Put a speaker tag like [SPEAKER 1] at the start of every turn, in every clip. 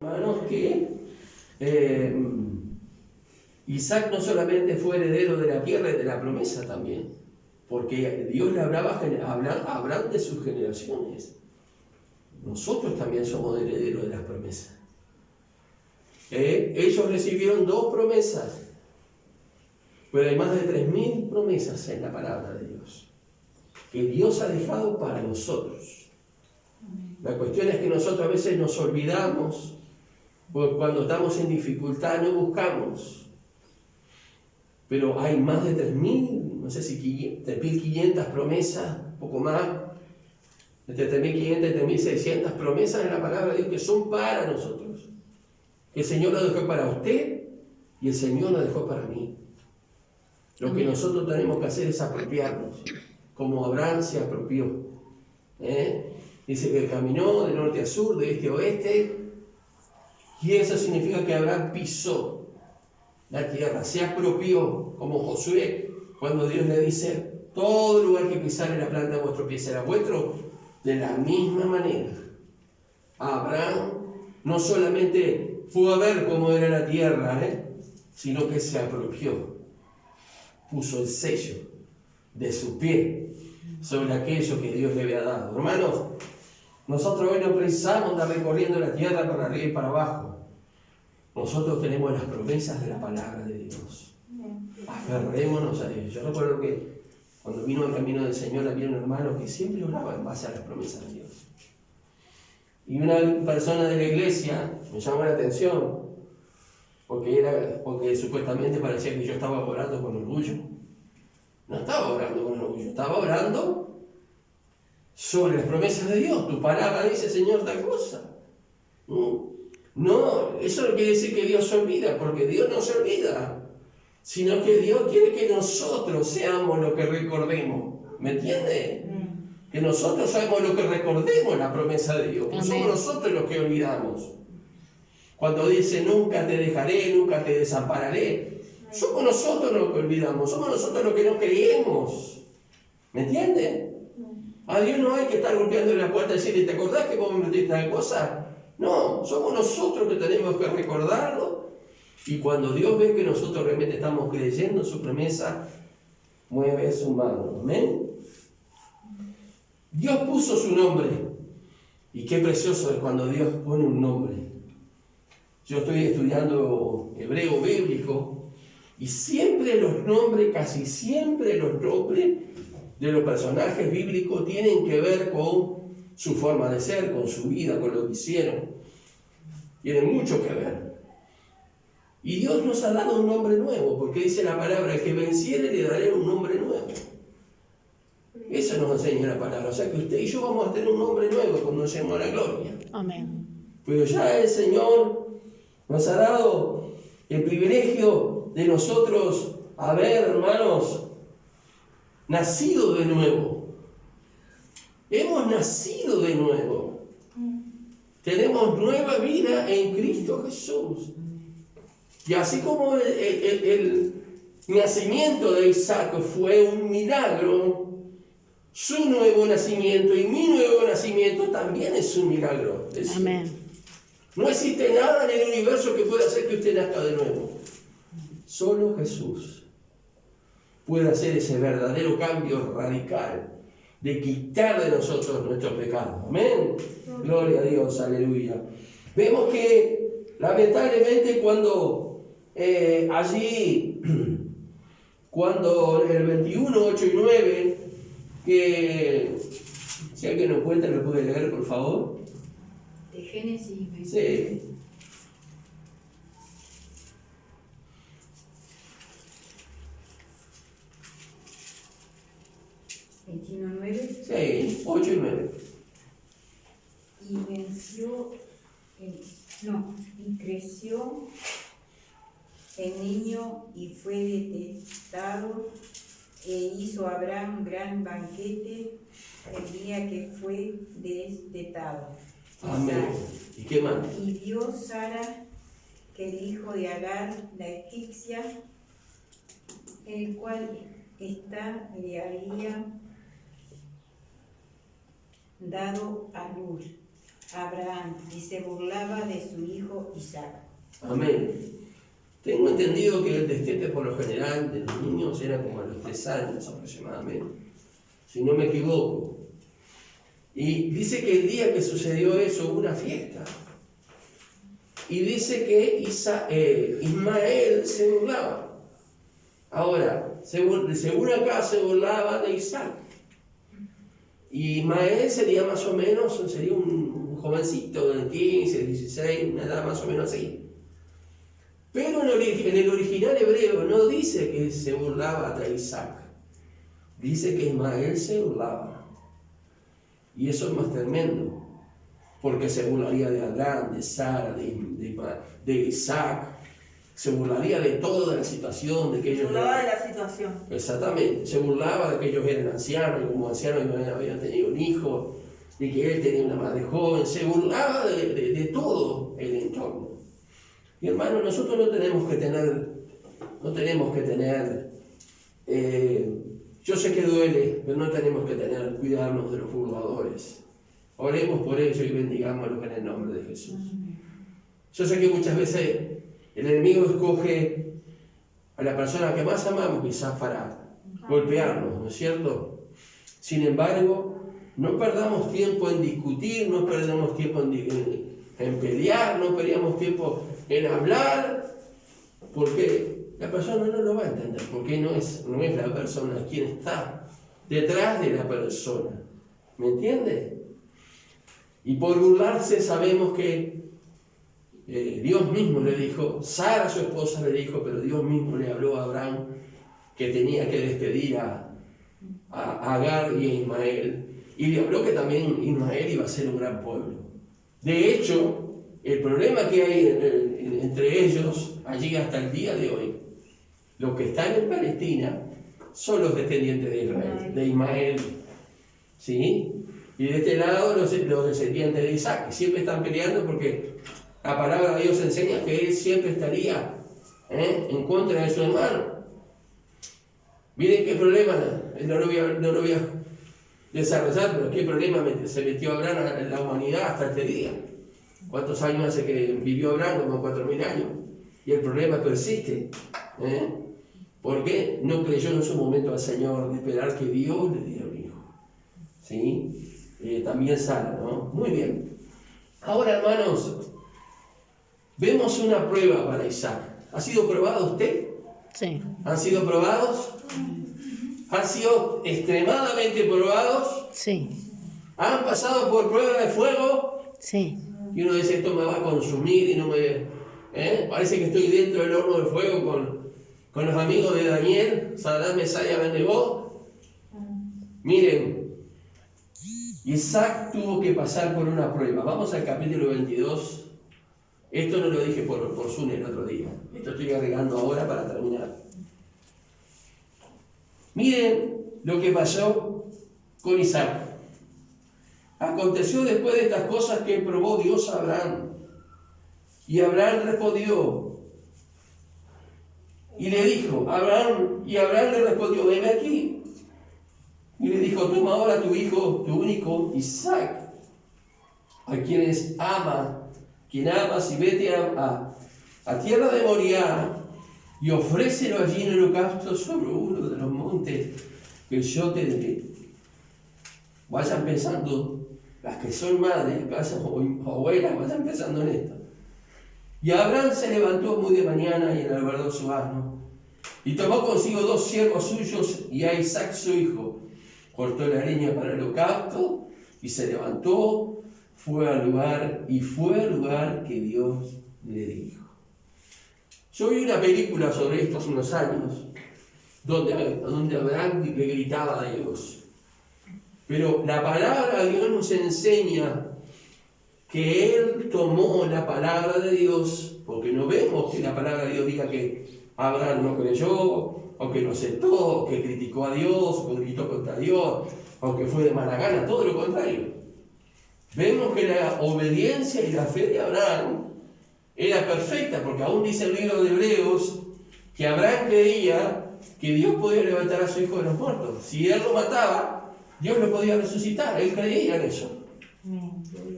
[SPEAKER 1] hermanos, que Isaac no solamente fue heredero de la tierra y de la promesa también, porque Dios le hablaba a Abraham de sus generaciones. Nosotros también somos herederos de las promesas. Ellos recibieron 2 promesas, pero hay más de 3.000 promesas en la palabra de Dios, que Dios ha dejado para nosotros. La cuestión es que nosotros a veces nos olvidamos, porque cuando estamos en dificultad no buscamos. Pero hay más de 3.000, no sé si 3.500 promesas, poco más, entre 3.500 y 3.600 promesas en la palabra de Dios que son para nosotros. El Señor lo dejó para usted y el Señor lo dejó para mí. Lo que nosotros tenemos que hacer es apropiarnos, como Abraham se apropió. Dice que caminó de norte a sur, de este a oeste, y eso significa que Abraham pisó la tierra, se apropió, como Josué, cuando Dios le dice, todo lugar que pisare la planta de vuestro pie será vuestro. De la misma manera, Abraham no solamente fue a ver cómo era la tierra, sino que se apropió, puso el sello de su pie sobre aquello que Dios le había dado. Hermanos, nosotros hoy no precisamos andar recorriendo la tierra para arriba y para abajo. Nosotros tenemos las promesas de la palabra de Dios. Aferrémonos a Dios. Yo recuerdo que cuando vino el camino del Señor había un hermano que siempre oraba en base a las promesas de Dios. Y una persona de la iglesia me llamó la atención porque supuestamente parecía que yo estaba orando con orgullo. No estaba orando con orgullo, estaba orando sobre las promesas de Dios. Tu palabra dice, Señor, tal cosa. No, eso no quiere decir que Dios se olvida, porque Dios no se olvida, sino que Dios quiere que nosotros seamos lo que recordemos. ¿Me entiende? Que nosotros seamos lo que recordemos la promesa de Dios. Pues somos nosotros los que olvidamos. Cuando dice, nunca te dejaré, nunca te desampararé, somos nosotros los que olvidamos, somos nosotros los que no creemos. ¿Me entiende? A Dios no hay que estar golpeando en la puerta y decirle, ¿te acordás que vos me metiste tal cosa? No, somos nosotros que tenemos que recordarlo. Y cuando Dios ve que nosotros realmente estamos creyendo en su promesa, mueve su mano. ¿Amén? Dios puso su nombre. Y qué precioso es cuando Dios pone un nombre. Yo estoy estudiando hebreo bíblico y siempre los nombres, casi siempre los nombres de los personajes bíblicos tienen que ver con su forma de ser, con su vida, con lo que hicieron. Tienen mucho que ver. Y Dios nos ha dado un nombre nuevo, porque dice la palabra, el que venciere le daré un nombre nuevo. Eso nos enseña la palabra. O sea que usted y yo vamos a tener un nombre nuevo cuando lleguemos a la gloria.
[SPEAKER 2] Amén.
[SPEAKER 1] Pero ya el Señor nos ha dado el privilegio de nosotros haber, hermanos, nacido de nuevo. Hemos nacido de nuevo. Tenemos nueva vida en Cristo Jesús. Y así como el nacimiento de Isaac fue un milagro, su nuevo nacimiento y mi nuevo nacimiento también es un milagro.
[SPEAKER 2] Amén.
[SPEAKER 1] No existe nada en el universo que pueda hacer que usted nazca de nuevo. Solo Jesús puede hacer ese verdadero cambio radical de quitar de nosotros nuestros pecados. Amén. Gloria a Dios, aleluya. Vemos que lamentablemente cuando cuando en el 21, 8 y 9, que si alguien nos cuenta, ¿lo puede leer, por favor?
[SPEAKER 3] De Génesis 20.
[SPEAKER 1] Sí.
[SPEAKER 3] ¿21:9?
[SPEAKER 1] Sí, 8 y 9.
[SPEAKER 3] Y creció el niño y fue detestado, e hizo Abraham gran banquete el día que fue destetado.
[SPEAKER 1] Amén. ¿Y qué más?
[SPEAKER 3] Y vio Sara que el hijo de Agar, la egipcia, el cual le había dado a luz a Abraham, y se burlaba de su hijo hijo Isaac.
[SPEAKER 1] Amén. Tengo entendido que el destete por lo general de los niños era como a los 3 años aproximadamente, si no me equivoco. Y dice que el día que sucedió eso hubo una fiesta. Y dice que Ismael se burlaba. Ahora, según acá se burlaba de Isaac. Y Ismael sería más o menos, sería un jovencito de 15, 16, una edad más o menos así. Pero en el original hebreo no dice que se burlaba de Isaac. Dice que Ismael se burlaba. Y eso es más tremendo. Porque se burlaría de Abraham, de Sara, de Isaac. Se burlaría de toda la situación de que ellos...
[SPEAKER 2] Se burlaba de la situación.
[SPEAKER 1] Exactamente. Se burlaba de que ellos eran ancianos, y como ancianos habían tenido un hijo, y que él tenía una madre joven. Se burlaba de todo el entorno. Y hermano, nosotros no tenemos que tener, yo sé que duele, pero no tenemos que cuidarnos de los burladores. Oremos por ellos y bendigámoslos en el nombre de Jesús. Yo sé que muchas veces el enemigo escoge a la persona que más amamos quizás para golpearnos, ¿no es cierto? Sin embargo, no perdamos tiempo en discutir, no perdamos tiempo en pelear, no perdamos tiempo en hablar, porque la persona no lo va a entender, porque no es la persona quien está detrás de la persona. ¿Me entiende? Y por burlarse sabemos que Dios mismo le dijo, Sara su esposa le dijo, pero Dios mismo le habló a Abraham que tenía que despedir a Agar y a Ismael, y le habló que también Ismael iba a ser un gran pueblo. De hecho, el problema que hay entre ellos allí hasta el día de hoy, los que están en Palestina son los descendientes de Israel, de Ismael, ¿sí? Y de este lado los descendientes de Isaac, que siempre están peleando porque la palabra de Dios enseña que él siempre estaría en contra de su hermano. Miren qué problema, no lo voy a desarrollar, pero qué problema se metió Abraham en la humanidad hasta este día. ¿Cuántos años hace que vivió Abraham? Como 4.000 años. Y el problema persiste. Porque no creyó en su momento al Señor de esperar que Dios le diera un hijo. ¿Sí? También Sara, ¿no? Muy bien. Ahora, hermanos, vemos una prueba para Isaac. ¿Ha sido probado usted?
[SPEAKER 4] Sí.
[SPEAKER 1] ¿Han sido probados? ¿Han sido extremadamente probados?
[SPEAKER 4] Sí.
[SPEAKER 1] ¿Han pasado por prueba de fuego?
[SPEAKER 4] Sí.
[SPEAKER 1] Y uno dice, esto me va a consumir y no me... Parece que estoy dentro del horno de fuego con los amigos de Daniel, Sadrach, Mesach y Abednego. Miren, Isaac tuvo que pasar por una prueba. Vamos al capítulo 22. Esto no lo dije por Zoom el otro día. Esto estoy agregando ahora para terminar. Miren lo que pasó con Isaac. Aconteció después de estas cosas que probó Dios a Abraham. Y Abraham respondió. Y le dijo, Abraham le respondió, ven aquí. Y le dijo, toma ahora tu hijo, tu único, Isaac, a quien amas, y vete a tierra de Moriah, y ofrécelo allí en holocausto sobre uno de los montes que yo te daré. Vayan pensando, las que son madres, o abuelas, vayan pensando en esto. Y Abraham se levantó muy de mañana y enalbardó su asno, y tomó consigo 2 siervos suyos y a Isaac su hijo. Cortó la leña para el holocausto y se levantó, fue al lugar que Dios le dijo. Yo vi una película sobre esto hace unos años, donde Abraham le gritaba a Dios. Pero la palabra de Dios nos enseña que él tomó la palabra de Dios, porque no vemos que la palabra de Dios diga que Abraham no creyó, o que no aceptó, o que criticó a Dios, o que gritó contra Dios, o que fue de mala gana, todo lo contrario. Vemos que la obediencia y la fe de Abraham era perfecta, porque aún dice el libro de Hebreos que Abraham creía que Dios podía levantar a su hijo de los muertos. Si él lo mataba, Dios lo podía resucitar, él creía en eso.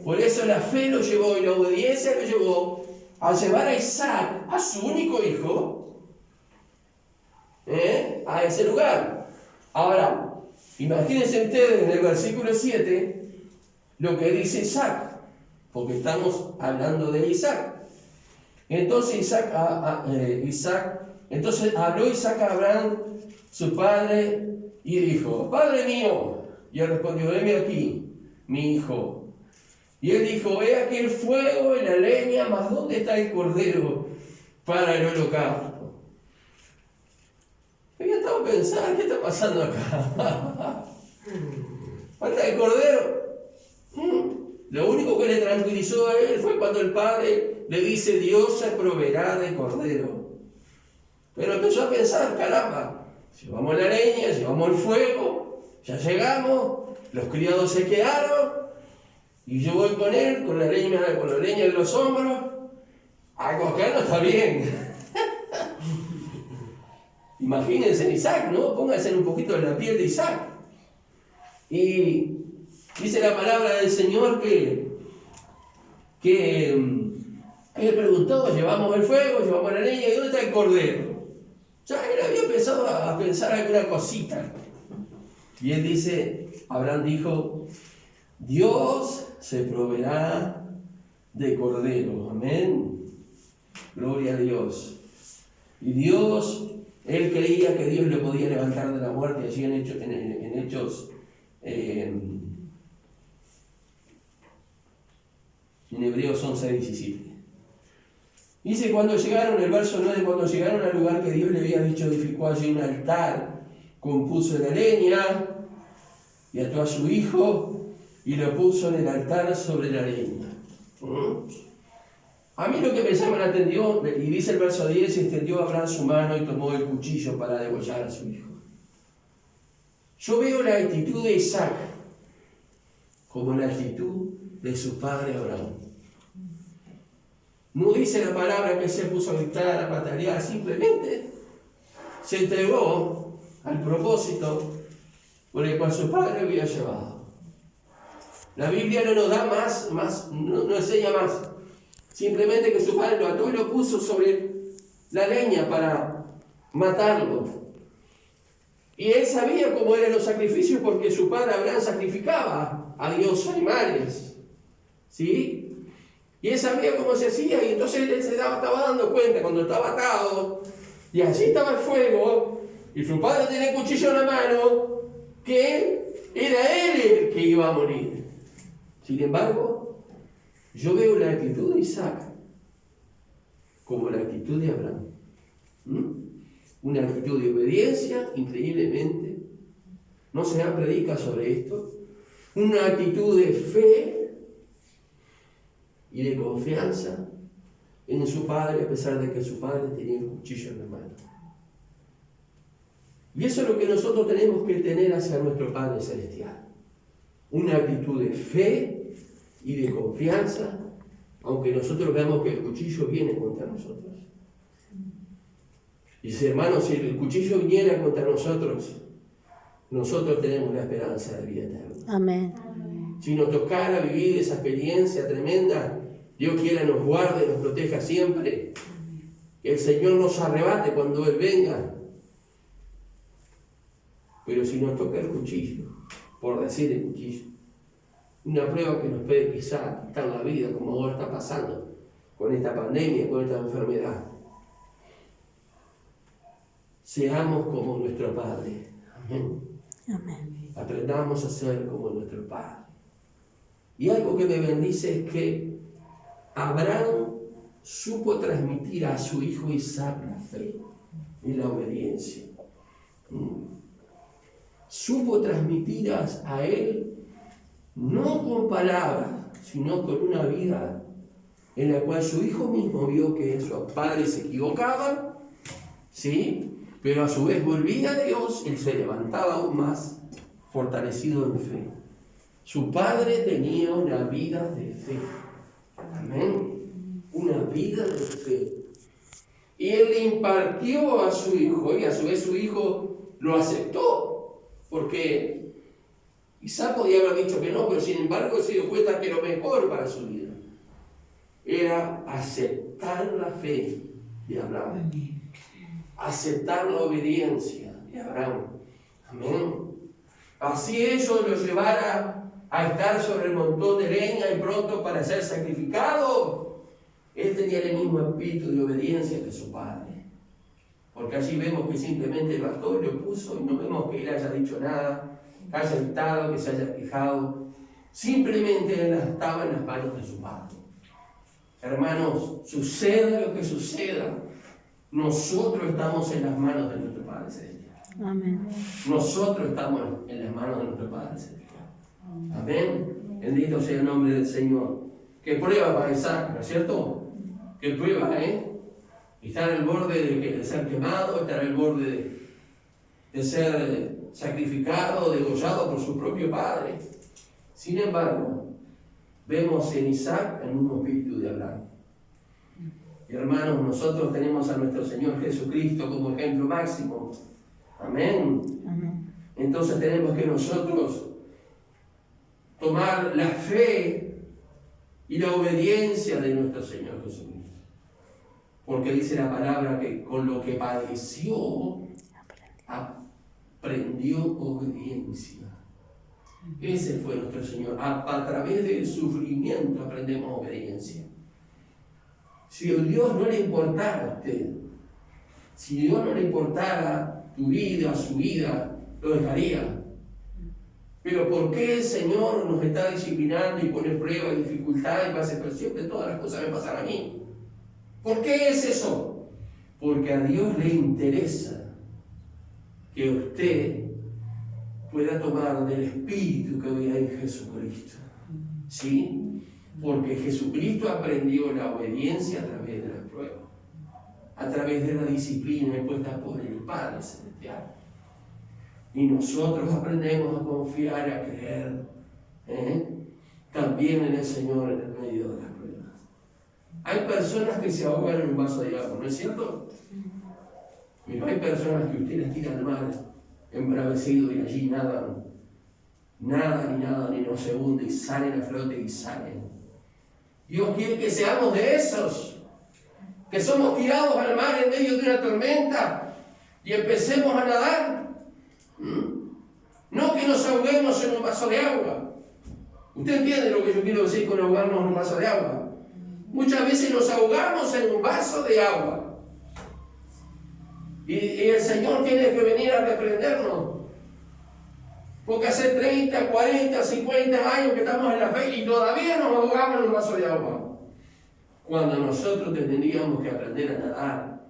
[SPEAKER 1] Por eso la fe lo llevó y la obediencia lo llevó a llevar a Isaac, a su único hijo, a ese lugar. Ahora, imagínense ustedes en el versículo 7 lo que dice Isaac, porque estamos hablando de Isaac. Entonces habló Isaac a Abraham, su padre, y dijo: Padre mío. Y él respondió: heme aquí, mi hijo. Y él dijo: he aquí el fuego y la leña, mas ¿dónde está el cordero para el holocausto? Había estado pensando: ¿qué está pasando acá? ¿Falta el cordero? Lo único que le tranquilizó a él fue cuando el padre le dice: Dios se proveerá de cordero. Pero empezó a pensar: caramba, llevamos la leña, llevamos el fuego, ya llegamos, los criados se quedaron, y yo voy con él, con la leña en los hombros. Algo acá no está bien. Imagínense en Isaac, ¿no? Pónganse un poquito en la piel de Isaac. Y dice la palabra del Señor que él preguntó: llevamos el fuego, llevamos la leña, ¿y dónde está el cordero? Ya él había empezado a pensar alguna cosita. Y él dice, Abraham dijo: Dios se proveerá de cordero. Amén. Gloria a Dios. Y Dios, él creía que Dios le podía levantar de la muerte. Allí en Hechos, en Hebreos 11:17. Dice: cuando llegaron, el verso 9, cuando llegaron al lugar que Dios le había dicho, edificó allí un altar, compuso la leña y ató a su hijo y lo puso en el altar sobre la leña. A mí lo que me llama la atención, y dice el verso 10, extendió a Abraham su mano y tomó el cuchillo para degollar a su hijo. Yo veo la actitud de Isaac como la actitud de su padre Abraham. No dice la palabra que se puso a gritar, a patalear, simplemente se entregó al propósito por el cual su padre había llevado. La Biblia no nos da más, no enseña más. Simplemente que su padre lo ató y lo puso sobre la leña para matarlo. Y él sabía cómo eran los sacrificios porque su padre Abraham sacrificaba a Dios animales. ¿Sí? Y él sabía cómo se hacía, y entonces él se estaba dando cuenta cuando estaba atado, y allí estaba el fuego, y su padre tenía el cuchillo en la mano, que era él el que iba a morir. Sin embargo, yo veo la actitud de Isaac como la actitud de Abraham. Una actitud de obediencia, increíblemente. No se predica sobre esto. Una actitud de fe y de confianza en su padre, a pesar de que su padre tenía el cuchillo en la mano. Y eso es lo que nosotros tenemos que tener hacia nuestro Padre Celestial. Una actitud de fe y de confianza, aunque nosotros veamos que el cuchillo viene contra nosotros. Y si, hermanos, si el cuchillo viniera contra nosotros, nosotros tenemos la esperanza de vida eterna.
[SPEAKER 2] Amén.
[SPEAKER 1] Si nos tocara vivir esa experiencia tremenda, Dios quiera nos guarde, nos proteja siempre. Que el Señor nos arrebate cuando Él venga. Pero si nos toca el cuchillo, por decir el cuchillo, una prueba que nos puede quizá quitar la vida, como ahora está pasando con esta pandemia, con esta enfermedad. Seamos como nuestro Padre. Amén.
[SPEAKER 2] Amén.
[SPEAKER 1] Aprendamos a ser como nuestro Padre. Y algo que me bendice es que Abraham supo transmitir a su hijo Isaac la fe y la obediencia. Supo transmitir a él, no con palabras, sino con una vida en la cual su hijo mismo vio que sus padres se equivocaban, ¿sí? Pero a su vez volvía a Dios, él se levantaba aún más fortalecido en fe. Su padre tenía una vida de fe. Amén. Una vida de fe. Y él le impartió a su hijo, y a su vez su hijo lo aceptó. Porque Isaac podía haber dicho que no, pero sin embargo se dio cuenta que lo mejor para su vida era aceptar la fe de Abraham, aceptar la obediencia de Abraham. Amén. Así ellos lo llevara a estar sobre el montón de leña y pronto para ser sacrificado. Él tenía el mismo espíritu de obediencia que su padre. Porque allí vemos que simplemente bastó y lo puso, y no vemos que él haya dicho nada, que haya estado, que se haya quejado. Simplemente él estaba en las manos de su padre. Hermanos, suceda lo que suceda, nosotros estamos en las manos de nuestro Padre Celestial.
[SPEAKER 2] Amén.
[SPEAKER 1] Nosotros estamos en las manos de nuestro Padre Celestial. Amén. Bendito sea el nombre del Señor. Qué prueba para Isaac, ¿no es cierto? Qué prueba, Estar al borde de ser quemado, estar al borde de ser sacrificado, degollado por su propio padre. Sin embargo, vemos en Isaac el mismo espíritu de Abraham. Y hermanos, nosotros tenemos a nuestro Señor Jesucristo como ejemplo máximo. Amén.
[SPEAKER 2] Amén.
[SPEAKER 1] Entonces tenemos que nosotros tomar la fe y la obediencia de nuestro Señor Jesucristo. Porque dice la palabra que con lo que padeció, aprendió obediencia. Ese fue nuestro Señor. A través del sufrimiento aprendemos obediencia. Si a Dios no le importara a usted, si a Dios no le importara tu vida, su vida, lo dejaría. Pero ¿por qué el Señor nos está disciplinando y pone prueba y dificultad y pasa? Pero siempre todas las cosas me pasan a mí. ¿Por qué es eso? Porque a Dios le interesa que usted pueda tomar del Espíritu que hoy hay en Jesucristo. ¿Sí? Porque Jesucristo aprendió la obediencia a través de las pruebas, a través de la disciplina impuesta por el Padre Celestial. Y nosotros aprendemos a confiar, a creer, también en el Señor en el medio de las pruebas. Hay personas que se ahogan en un vaso de agua, ¿no es cierto? Pero hay personas que usted las tira al mar, embravecido, y allí nadan, ni no se hunde, y salen a flote y salen. Dios quiere que seamos de esos, que somos tirados al mar en medio de una tormenta y empecemos a nadar. No que nos ahoguemos en un vaso de agua. ¿Usted entiende lo que yo quiero decir con ahogarnos en un vaso de agua? Muchas veces nos ahogamos en un vaso de agua. Y el Señor tiene que venir a reprendernos. Porque hace 30, 40, 50 años que estamos en la fe y todavía nos ahogamos en un vaso de agua. Cuando nosotros tendríamos que aprender a nadar.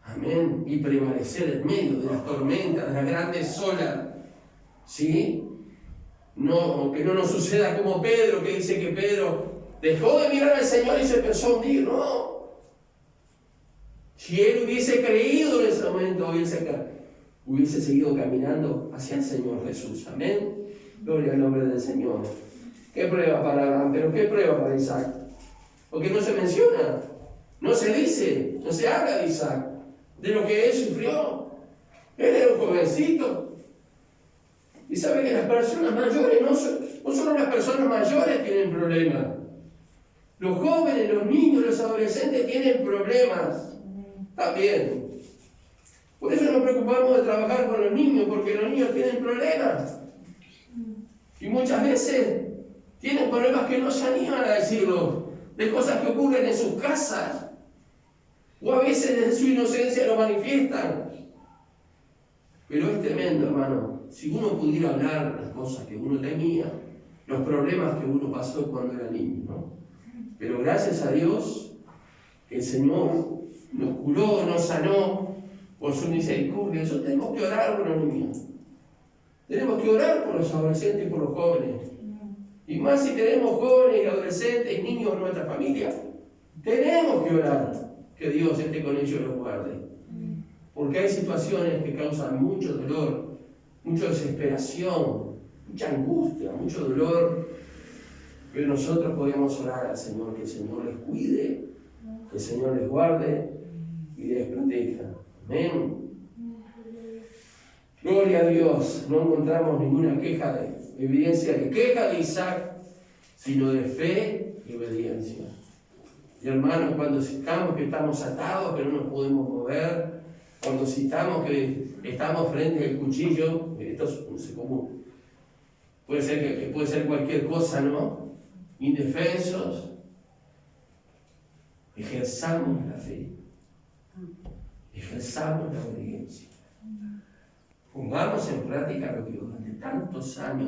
[SPEAKER 1] Amén. Y prevalecer en medio de las tormentas, de las grandes olas. ¿Sí? No, que no nos suceda como Pedro, que dice que Pedro dejó de mirar al Señor y se empezó a hundir. No. Si él hubiese creído en ese momento, hubiese seguido caminando hacia el Señor Jesús. Amén. Gloria al nombre del Señor. Qué prueba para Abraham, pero qué prueba para Isaac. Porque no se menciona, no se dice, no se habla de Isaac, de lo que él sufrió. Él era un jovencito. Y sabe que las personas mayores, no solo las personas mayores tienen problemas. Los jóvenes, los niños, los adolescentes tienen problemas también. Por eso nos preocupamos de trabajar con los niños, porque los niños tienen problemas. Y muchas veces tienen problemas que no se animan a decirlo, de cosas que ocurren en sus casas. O a veces desde su inocencia lo manifiestan. Pero es tremendo, hermano. Si uno pudiera hablar las cosas que uno temía, los problemas que uno pasó cuando era niño, ¿no? Pero gracias a Dios, el Señor nos curó, nos sanó por su misericordia. Eso tenemos que orar por los niños. Tenemos que orar por los adolescentes y por los jóvenes. Y más si tenemos jóvenes y adolescentes, niños en nuestra familia, tenemos que orar que Dios esté con ellos y los guarde. Porque hay situaciones que causan mucho dolor, mucha desesperación, mucha angustia, mucho dolor. Pero nosotros podemos orar al Señor, que el Señor les cuide, que el Señor les guarde y les proteja. Amén. Gloria a Dios. No encontramos ninguna evidencia de queja de Isaac, sino de fe y obediencia. Y hermanos, cuando citamos que estamos atados, que no nos podemos mover, cuando citamos que estamos frente al cuchillo, esto es común. Puede ser que puede ser cualquier cosa, ¿no? Indefensos. Ejerzamos la fe. Ejerzamos la obediencia. Pongamos en práctica lo que durante tantos años